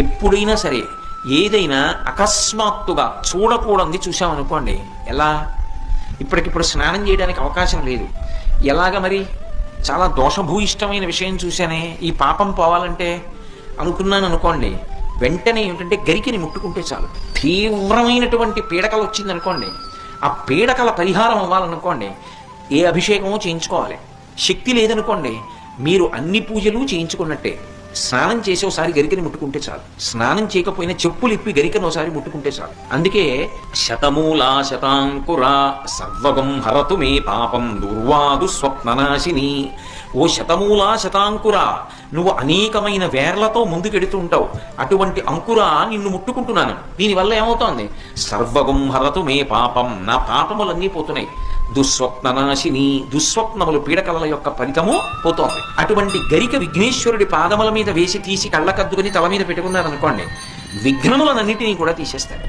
ఎప్పుడైనా సరే ఏదైనా అకస్మాత్తుగా చూడకూడదు చూసామనుకోండి, ఎలా ఇప్పటికిప్పుడు స్నానం చేయడానికి అవకాశం లేదు, ఎలాగ మరి చాలా దోషభూయిష్టమైన విషయం చూశానే, ఈ పాపం పోవాలంటే అనుకున్నాను అనుకోండి, వెంటనే ఏమిటంటే గరికని ముట్టుకుంటే చాలు. తీవ్రమైనటువంటి పీడకలు వచ్చిందనుకోండి, ఆ పీడకల పరిహారం అవ్వాలనుకోండి, ఏ అభిషేకమో చేయించుకోవాలి. శక్తి లేదనుకోండి, మీరు అన్ని పూజలు చేయించుకున్నట్టే. స్నానం చేసి ఒకసారి గరికని ముట్టుకుంటే చాలు. స్నానం చేయకపోయినా చెప్పులు ఇప్పి గరికను ఒకసారి ముట్టుకుంటే చాలు. అందుకే శతమూలా శతాంకురా సర్వగం హరతు మే పాపం దుర్వాదు స్వప్ననాశిని. ఓ శతమూలా శతాంకురా, నువ్వు అనేకమైన వేర్లతో ముందుకెడుతుంటావు, అటువంటి అంకురా నిన్ను ముట్టుకుంటున్నాను. దీనివల్ల ఏమవుతోంది? సర్వగం హరతు మే పాపం, నా పాపములన్నీ పోతున్నాయి. దుస్వప్ననాశిని, దుస్వప్నములు పీడకల యొక్క ఫలితము పోతోంది. అటువంటి గరిక విఘ్నేశ్వరుడి పాదముల మీద వేసి తీసి కళ్ళకద్దుకుని తల మీద పెట్టుకున్నారనుకోండి, విఘ్నములనన్నిటినీ కూడా తీసేస్తాడు.